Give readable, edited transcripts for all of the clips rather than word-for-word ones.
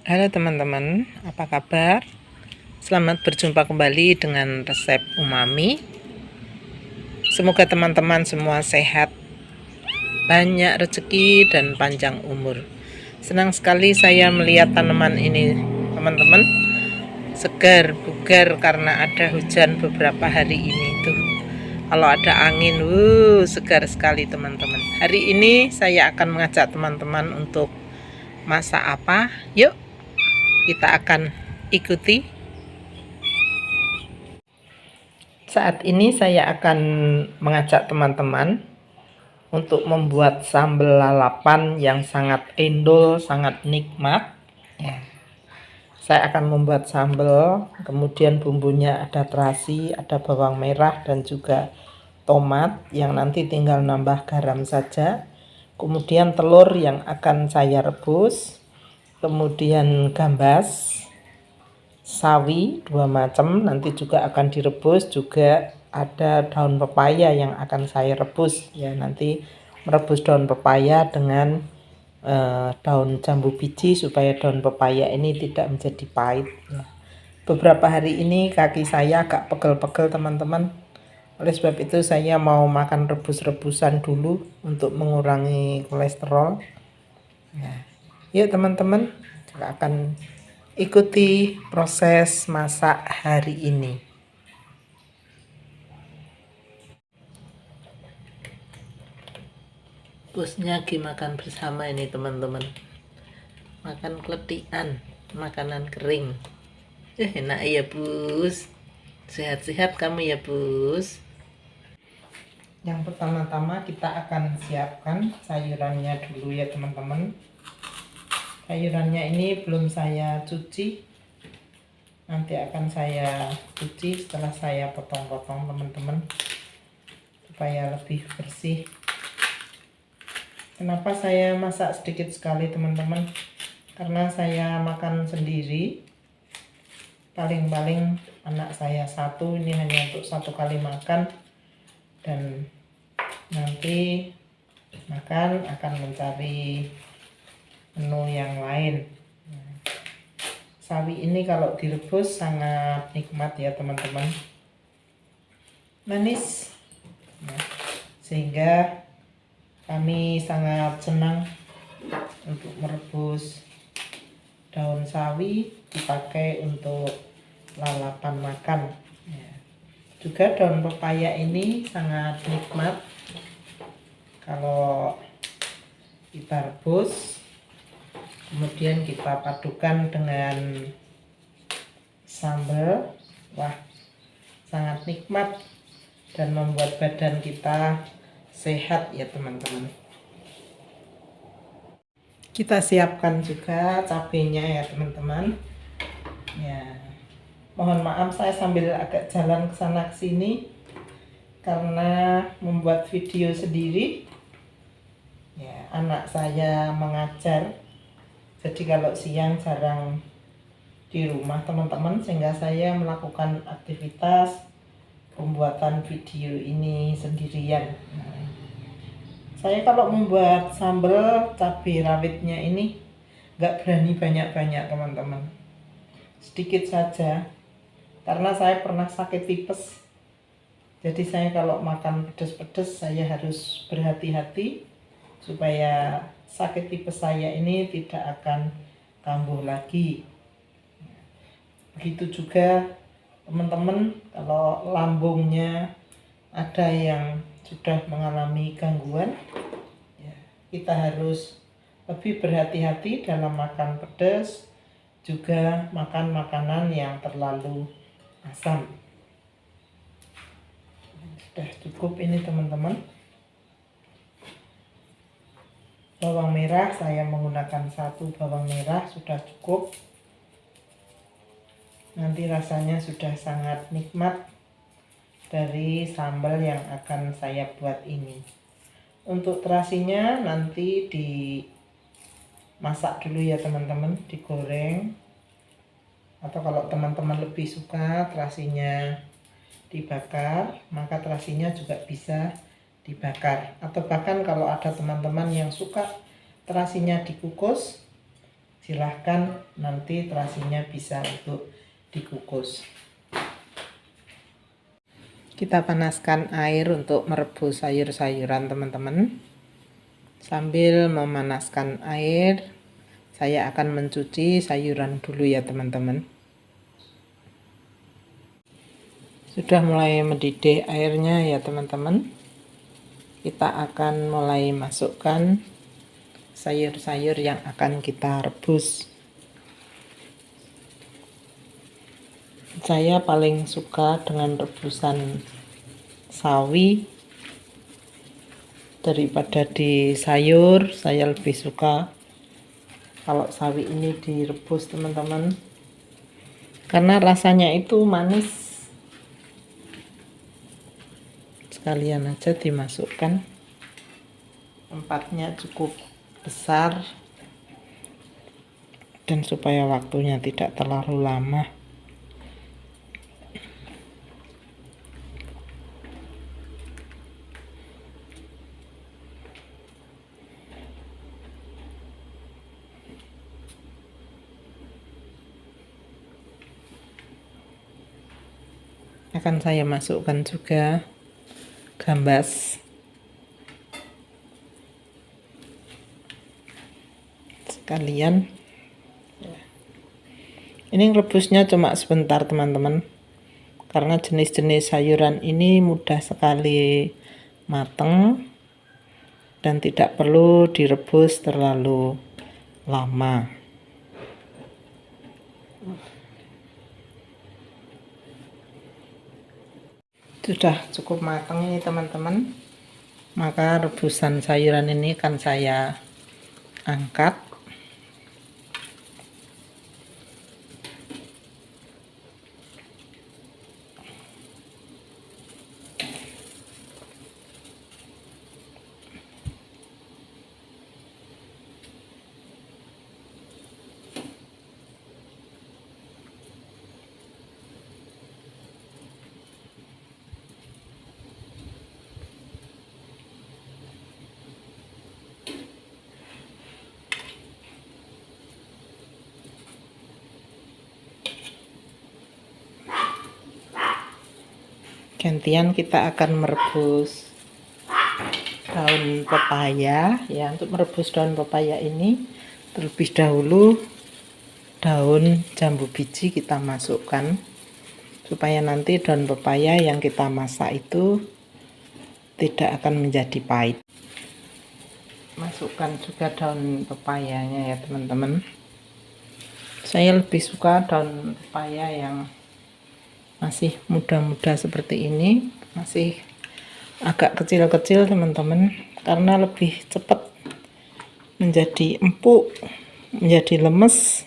Halo teman-teman, apa kabar? Selamat berjumpa kembali dengan resep umami. Semoga teman-teman semua sehat, banyak rezeki dan panjang umur. Senang sekali saya melihat tanaman ini, teman-teman. Segar, bugar karena ada hujan beberapa hari ini tuh. Kalau ada angin, segar sekali teman-teman. Hari ini saya akan mengajak teman-teman untuk masak apa? Yuk, kita akan ikuti. Saat ini saya akan mengajak teman-teman untuk membuat sambal lalapan yang sangat endol, sangat nikmat. Ya. Saya akan membuat sambal, kemudian bumbunya ada terasi, ada bawang merah dan juga tomat yang nanti tinggal nambah garam saja. Kemudian telur yang akan saya rebus, kemudian gambas, sawi 2 macam nanti juga akan direbus, juga ada daun pepaya yang akan saya rebus ya. Nanti merebus daun pepaya dengan daun jambu biji supaya daun pepaya ini tidak menjadi pahit ya. Beberapa hari ini kaki saya agak pegel-pegel teman-teman, oleh sebab itu saya mau makan rebus-rebusan dulu untuk mengurangi kolesterol ya. Yuk teman-teman, kita akan ikuti proses masak hari ini. Busnya lagi makan bersama ini teman-teman. Makan kletikan, makanan kering. Enak ya bus. Sehat-sehat kamu ya bus. Yang pertama-tama kita akan siapkan sayurannya dulu ya teman-teman. Sayurannya ini belum saya cuci, nanti akan saya cuci setelah saya potong-potong teman-teman, supaya lebih bersih. Kenapa saya masak sedikit sekali teman-teman? Karena saya makan sendiri, paling-paling anak saya satu, ini hanya untuk 1 kali makan, dan nanti makan akan mencari menu yang lain. Sawi ini kalau direbus sangat nikmat ya teman-teman, manis nah, sehingga kami sangat senang untuk merebus daun sawi dipakai untuk lalapan makan ya. Juga daun pepaya ini sangat nikmat kalau kita rebus, kemudian kita padukan dengan sambal. Wah, sangat nikmat dan membuat badan kita sehat ya teman-teman. Kita siapkan juga cabenya ya teman-teman ya. Mohon maaf saya sambil agak jalan ke sana ke sini karena membuat video sendiri ya. Anak saya mengajar, jadi kalau siang jarang di rumah teman-teman, sehingga saya melakukan aktivitas pembuatan video ini sendirian. Saya kalau membuat sambal cabai rawitnya ini nggak berani banyak-banyak teman-teman, sedikit saja, karena saya pernah sakit tipes. Jadi saya kalau makan pedas-pedas saya harus berhati-hati supaya sakit tipes saya ini tidak akan kambuh lagi. Begitu juga teman-teman, kalau lambungnya ada yang sudah mengalami gangguan ya, kita harus lebih berhati-hati dalam makan pedas, juga makan makanan yang terlalu asam. Sudah cukup ini teman-teman. Bawang merah saya menggunakan 1 bawang merah, sudah cukup. Nanti rasanya sudah sangat nikmat dari sambal yang akan saya buat ini. Untuk terasinya nanti dimasak dulu ya teman-teman, digoreng. Atau kalau teman-teman lebih suka terasinya dibakar, maka terasinya juga bisa dibakar. Atau bahkan kalau ada teman-teman yang suka terasinya dikukus, silahkan nanti terasinya bisa untuk dikukus. Kita panaskan air untuk merebus sayur-sayuran teman-teman. Sambil memanaskan air, saya akan mencuci sayuran dulu ya teman-teman. Sudah mulai mendidih airnya ya teman-teman. Kita akan mulai masukkan sayur-sayur yang akan kita rebus. Saya paling suka dengan rebusan sawi daripada di sayur. Saya lebih suka kalau sawi ini direbus teman-teman, karena rasanya itu manis. Sekalian aja dimasukkan, tempatnya cukup besar dan supaya waktunya tidak terlalu lama. Akan saya masukkan juga gambas sekalian. Ini rebusnya cuma sebentar teman-teman, karena jenis-jenis sayuran ini mudah sekali mateng dan tidak perlu direbus terlalu lama. Sudah cukup matang ini teman-teman, maka rebusan sayuran ini akan saya angkat. Gantian kita akan merebus daun pepaya ya. Untuk merebus daun pepaya ini terlebih dahulu daun jambu biji kita masukkan, supaya nanti daun pepaya yang kita masak itu tidak akan menjadi pahit. Masukkan juga daun pepayanya ya teman-teman. Saya lebih suka daun pepaya yang masih muda-muda seperti ini, masih agak kecil-kecil teman-teman, karena lebih cepat menjadi empuk, menjadi lemes.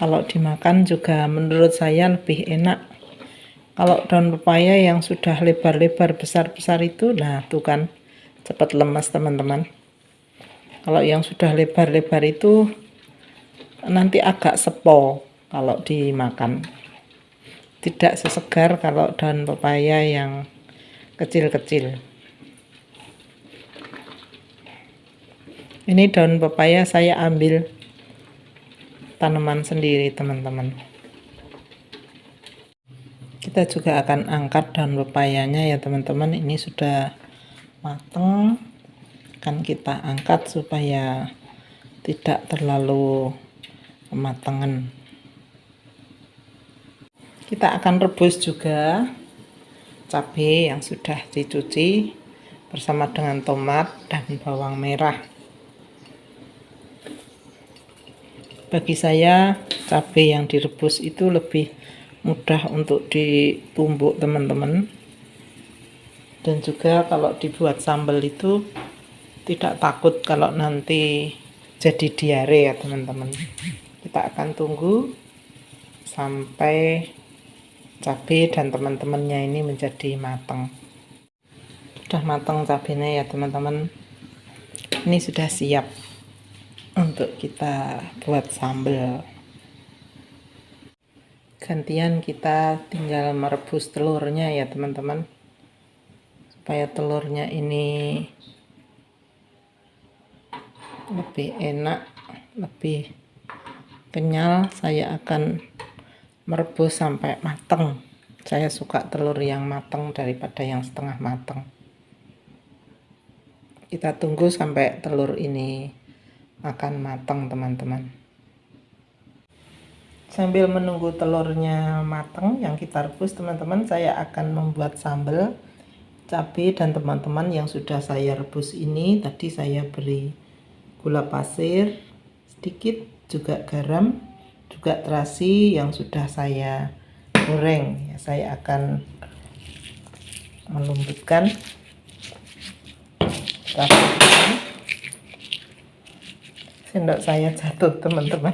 Kalau dimakan juga menurut saya lebih enak. Kalau daun pepaya yang sudah lebar-lebar besar-besar itu, nah tuh kan cepat lemes teman-teman. Kalau yang sudah lebar-lebar itu nanti agak sepo kalau dimakan, tidak sesegar kalau daun pepaya yang kecil-kecil. Ini daun pepaya saya ambil tanaman sendiri teman-teman. Kita juga akan angkat daun pepayanya ya teman-teman. Ini sudah matang, akan kita angkat supaya tidak terlalu kematangan. Kita akan rebus juga cabai yang sudah dicuci bersama dengan tomat dan bawang merah. Bagi saya cabai yang direbus itu lebih mudah untuk ditumbuk teman-teman, dan juga kalau dibuat sambal itu tidak takut kalau nanti jadi diare ya teman-teman. Kita akan tunggu sampai cabai dan teman-temannya ini menjadi matang. Sudah matang cabainya ya teman-teman. Ini sudah siap untuk kita buat sambal. Gantian kita tinggal merebus telurnya ya teman-teman, supaya telurnya ini lebih enak, lebih kenyal, saya akan merebus sampai matang. Saya suka telur yang matang daripada yang setengah matang. Kita tunggu sampai telur ini akan matang, teman-teman. Sambil menunggu telurnya matang yang kita rebus, teman-teman, saya akan membuat sambal cabai. Dan teman-teman, yang sudah saya rebus ini tadi saya beri gula pasir sedikit, juga garam, juga terasi yang sudah saya goreng. Ya, saya akan melembutkan sendok saya jatuh, teman-teman.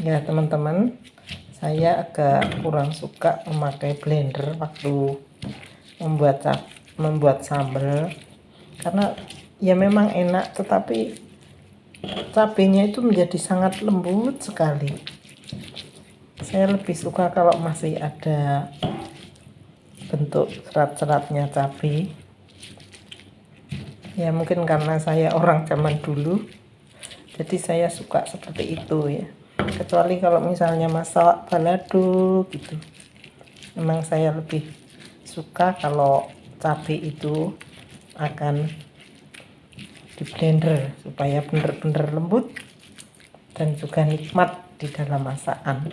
Ya, teman-teman, saya agak kurang suka memakai blender waktu membuat sambal, karena ya memang enak, tetapi cabenya itu menjadi sangat lembut sekali. Saya lebih suka kalau masih ada bentuk serat-seratnya cabai. Ya mungkin karena saya orang zaman dulu, jadi saya suka seperti itu ya. Kecuali kalau misalnya masak balado gitu, memang saya lebih suka kalau cabai itu akan di blender supaya benar-benar lembut dan juga nikmat di dalam masakan.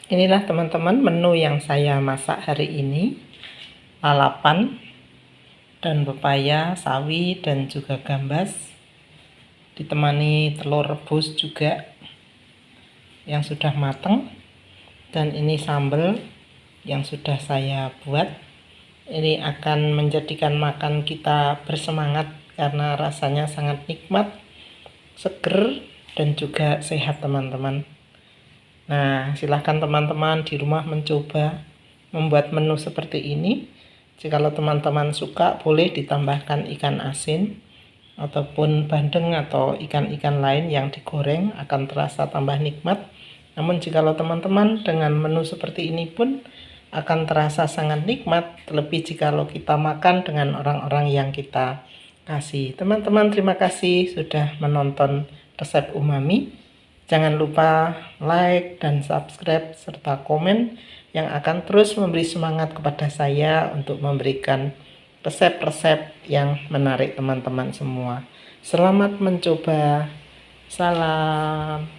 Inilah teman-teman menu yang saya masak hari ini. Lalapan dan pepaya, sawi, dan juga gambas, ditemani telur rebus juga yang sudah matang. Dan ini sambal yang sudah saya buat. Ini akan menjadikan makan kita bersemangat karena rasanya sangat nikmat, seger, dan juga sehat, teman-teman. Nah, silahkan teman-teman di rumah mencoba membuat menu seperti ini. Jikalau teman-teman suka, boleh ditambahkan ikan asin ataupun bandeng atau ikan-ikan lain yang digoreng, akan terasa tambah nikmat. Namun jikalau teman-teman dengan menu seperti ini pun akan terasa sangat nikmat, terlebih jikalau kita makan dengan orang-orang yang kita kasih. Teman-teman, terima kasih sudah menonton resep umami. Jangan lupa like dan subscribe serta komen yang akan terus memberi semangat kepada saya untuk memberikan resep-resep yang menarik teman-teman semua. Selamat mencoba. Salam.